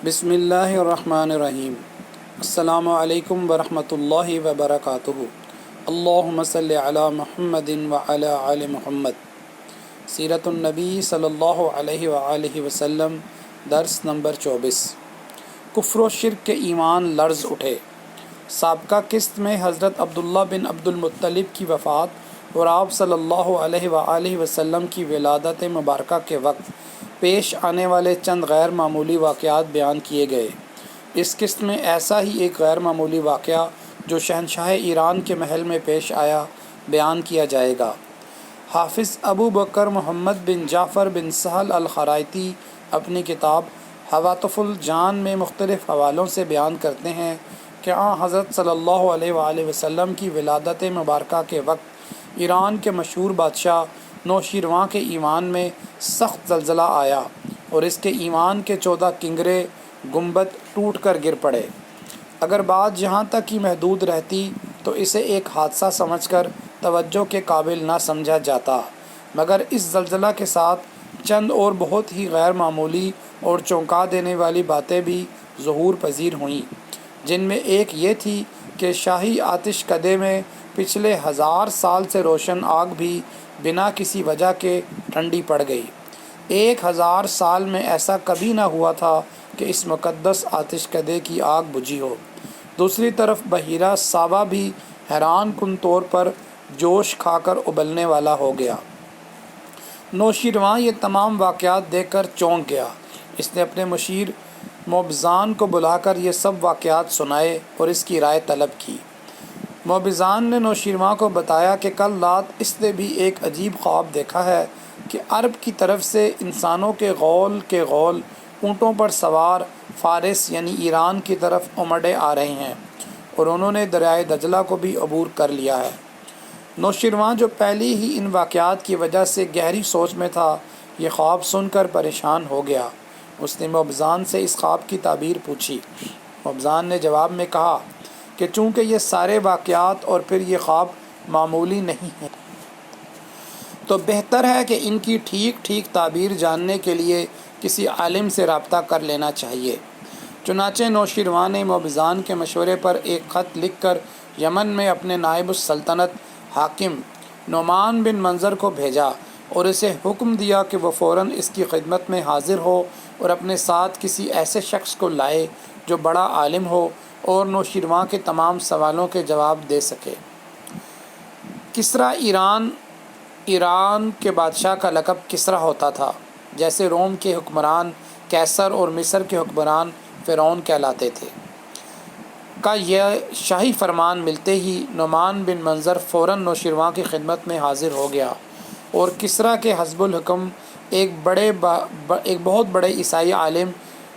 بسم اللہ الرحمن الرحیم۔ السلام علیکم ورحمۃ اللہ وبرکاتہ۔ اللہم صلی علی محمد وعلی آل محمد۔ سیرت النبی صلی اللہ علیہ وآلہ وسلم، درس نمبر 24۔ کفر و شرک کے ایمان لرز اٹھے۔ سابقہ قسط میں حضرت عبداللہ بن عبد المطلب کی وفات اور آپ صلی اللہ علیہ وآلہ وسلم کی ولادت مبارکہ کے وقت پیش آنے والے چند غیر معمولی واقعات بیان کیے گئے۔ اس قسط میں ایسا ہی ایک غیر معمولی واقعہ جو شہنشاہ ایران کے محل میں پیش آیا بیان کیا جائے گا۔ حافظ ابو بکر محمد بن جعفر بن سہل الخرائطی اپنی کتاب حواتف الجان میں مختلف حوالوں سے بیان کرتے ہیں کہ حضرت صلی اللہ علیہ وآلہ وسلم کی ولادت مبارکہ کے وقت ایران کے مشہور بادشاہ نوشیروان کے ایمان میں سخت زلزلہ آیا اور اس کے ایمان کے 14 کنگرے گنبد ٹوٹ کر گر پڑے۔ اگر بات یہاں تک ہی محدود رہتی تو اسے ایک حادثہ سمجھ کر توجہ کے قابل نہ سمجھا جاتا، مگر اس زلزلہ کے ساتھ چند اور بہت ہی غیر معمولی اور چونکا دینے والی باتیں بھی ظہور پذیر ہوئیں، جن میں ایک یہ تھی کہ شاہی آتش کدے میں پچھلے 1000 سال سے روشن آگ بھی بنا کسی وجہ کے ٹھنڈی پڑ گئی۔ 1000 سال میں ایسا کبھی نہ ہوا تھا کہ اس مقدس آتش کدے کی آگ بجھی ہو۔ دوسری طرف بحیرہ ساوا بھی حیران کن طور پر جوش کھا کر ابلنے والا ہو گیا۔ نوشیروان یہ تمام واقعات دیکھ کر چونک گیا۔ اس نے اپنے مشیر موبزان کو بلا کر یہ سب واقعات سنائے اور اس کی رائے طلب کی۔ موبزان نے نوشیروان کو بتایا کہ کل رات اس نے بھی ایک عجیب خواب دیکھا ہے کہ عرب کی طرف سے انسانوں کے غول اونٹوں پر سوار فارس یعنی ایران کی طرف امڑے آ رہے ہیں اور انہوں نے دریائے دجلہ کو بھی عبور کر لیا ہے۔ نوشیروان جو پہلی ہی ان واقعات کی وجہ سے گہری سوچ میں تھا، یہ خواب سن کر پریشان ہو گیا۔ اس نے موبزان سے اس خواب کی تعبیر پوچھی۔ موبزان نے جواب میں کہا کہ چونکہ یہ سارے واقعات اور پھر یہ خواب معمولی نہیں ہیں تو بہتر ہے کہ ان کی ٹھیک تعبیر جاننے کے لیے کسی عالم سے رابطہ کر لینا چاہیے۔ چنانچہ نوشیروان نے موبزان کے مشورے پر ایک خط لکھ کر یمن میں اپنے نائب السلطنت حاکم نعمان بن منظر کو بھیجا اور اسے حکم دیا کہ وہ فوراً اس کی خدمت میں حاضر ہو اور اپنے ساتھ کسی ایسے شخص کو لائے جو بڑا عالم ہو اور نوشیروان کے تمام سوالوں کے جواب دے سکے۔ کسریٰ ایران کے بادشاہ کا لقب کسریٰ ہوتا تھا، جیسے روم کے حکمران قیصر اور مصر کے حکمران فرعون کہلاتے تھے۔ کا یہ شاہی فرمان ملتے ہی نعمان بن منظر فوراً نوشیروان کی خدمت میں حاضر ہو گیا اور کسریٰ کے حزب الحکم ایک بہت بڑے عیسائی عالم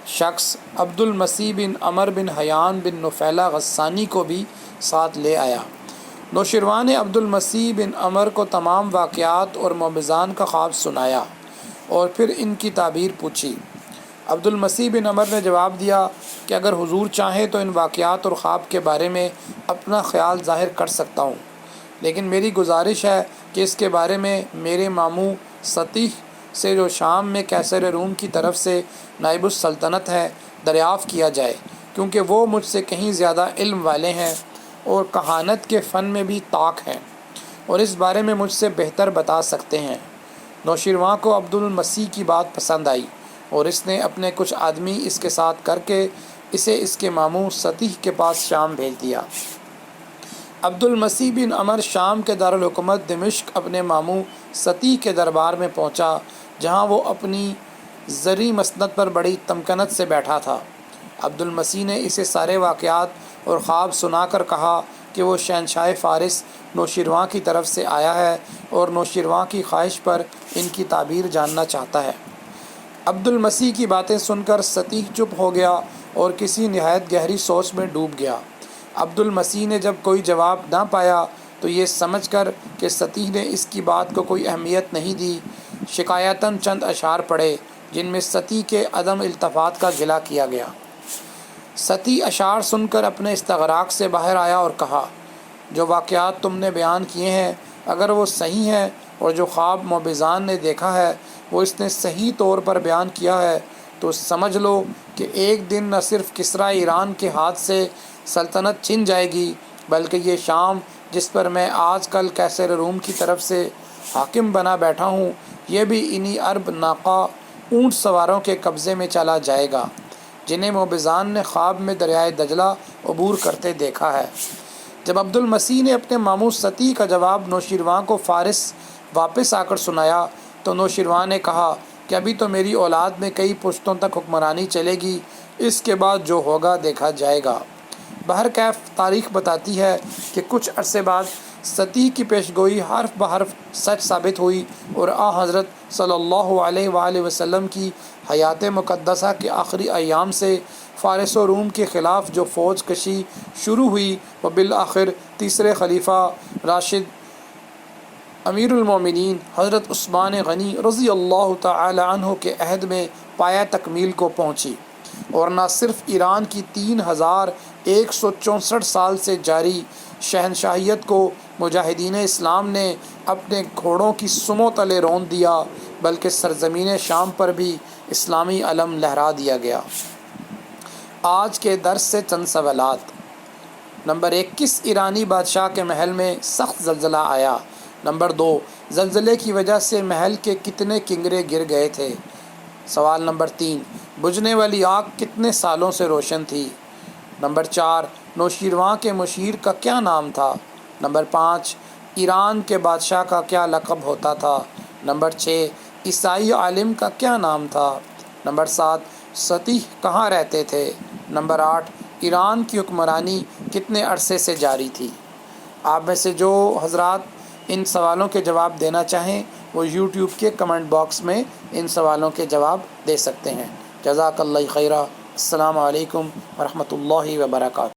شخص عبد المسیح بن عمر بن حیان بن نفیلہ غسانی کو بھی ساتھ لے آیا۔ نوشیروان نے عبد المسیح بن عمر کو تمام واقعات اور موبزان کا خواب سنایا اور پھر ان کی تعبیر پوچھی۔ عبد المسیح بن عمر نے جواب دیا کہ اگر حضور چاہیں تو ان واقعات اور خواب کے بارے میں اپنا خیال ظاہر کر سکتا ہوں، لیکن میری گزارش ہے کہ اس کے بارے میں میرے ماموں سطیح سے جو شام میں قیصر روم کی طرف سے نائب السلطنت ہے دریافت کیا جائے، کیونکہ وہ مجھ سے کہیں زیادہ علم والے ہیں اور کہانت کے فن میں بھی طاق ہیں اور اس بارے میں مجھ سے بہتر بتا سکتے ہیں۔ نوشیروان کو عبد المسیح کی بات پسند آئی اور اس نے اپنے کچھ آدمی اس کے ساتھ کر کے اسے اس کے ماموں سطیح کے پاس شام بھیج دیا۔ عبد المسیح بن عمر شام کے دارالحکومت دمشق اپنے ماموں سطیح کے دربار میں پہنچا، جہاں وہ اپنی زرعی مسند پر بڑی تمکنت سے بیٹھا تھا۔ عبد المسیح نے اسے سارے واقعات اور خواب سنا کر کہا کہ وہ شہنشاہ فارس نوشیروان کی طرف سے آیا ہے اور نوشیروان کی خواہش پر ان کی تعبیر جاننا چاہتا ہے۔ عبد المسیح کی باتیں سن کر سطیح چپ ہو گیا اور کسی نہایت گہری سوچ میں ڈوب گیا۔ عبد المسیح نے جب کوئی جواب نہ پایا تو یہ سمجھ کر کہ سطیح نے اس کی بات کو کوئی اہمیت نہیں دی، شکایتاً چند اشعار پڑھے جن میں سطیح کے عدم التفات کا گلہ کیا گیا۔ سطیح اشعار سن کر اپنے استغراق سے باہر آیا اور کہا، جو واقعات تم نے بیان کیے ہیں اگر وہ صحیح ہیں اور جو خواب موبزان نے دیکھا ہے وہ اس نے صحیح طور پر بیان کیا ہے تو سمجھ لو کہ ایک دن نہ صرف کسریٰ ایران کے ہاتھ سے سلطنت چھن جائے گی، بلکہ یہ شام جس پر میں آج کل قیصر روم کی طرف سے حاکم بنا بیٹھا ہوں، یہ بھی انہی عرب ناقہ اونٹ سواروں کے قبضے میں چلا جائے گا جنہیں موبزان نے خواب میں دریائے دجلہ عبور کرتے دیکھا ہے۔ جب عبد المسیح نے اپنے ماموں سطیح کا جواب نوشیروان کو فارس واپس آ کر سنایا تو نوشیروان نے کہا کہ ابھی تو میری اولاد میں کئی پشتوں تک حکمرانی چلے گی، اس کے بعد جو ہوگا دیکھا جائے گا۔ بہرکیف تاریخ بتاتی ہے کہ کچھ عرصے بعد سطیح کی پیشگوئی حرف بحرف سچ ثابت ہوئی اور حضرت صلی اللہ علیہ وآلہ وسلم کی حیات مقدسہ کے آخری ایام سے فارس و روم کے خلاف جو فوج کشی شروع ہوئی وہ بالآخر تیسرے خلیفہ راشد امیر المومنین حضرت عثمان غنی رضی اللہ تعالی عنہ کے عہد میں پایہ تکمیل کو پہنچی، اور نہ صرف ایران کی 3164 سال سے جاری شہنشاہیت کو مجاہدین اسلام نے اپنے گھوڑوں کی سموں تلے رون دیا، بلکہ سرزمین شام پر بھی اسلامی علم لہرا دیا گیا۔ آج کے درس سے چند سوالات۔ نمبر 1، کس ایرانی بادشاہ کے محل میں سخت زلزلہ آیا؟ نمبر 2، زلزلے کی وجہ سے محل کے کتنے کنگرے گر گئے تھے؟ سوال نمبر 3، بجھنے والی آگ کتنے سالوں سے روشن تھی؟ نمبر 4، نوشیروان کے مشیر کا کیا نام تھا؟ نمبر 5، ایران کے بادشاہ کا کیا لقب ہوتا تھا؟ نمبر 6، عیسائی عالم کا کیا نام تھا؟ نمبر 7، سطیح کہاں رہتے تھے؟ نمبر 8، ایران کی حکمرانی کتنے عرصے سے جاری تھی؟ آپ میں سے جو حضرات ان سوالوں کے جواب دینا چاہیں وہ یوٹیوب کے کمنٹ باکس میں ان سوالوں کے جواب دے سکتے ہیں۔ جزاک اللہ خیرہ۔ السلام علیکم ورحمۃ اللہ وبرکاتہ۔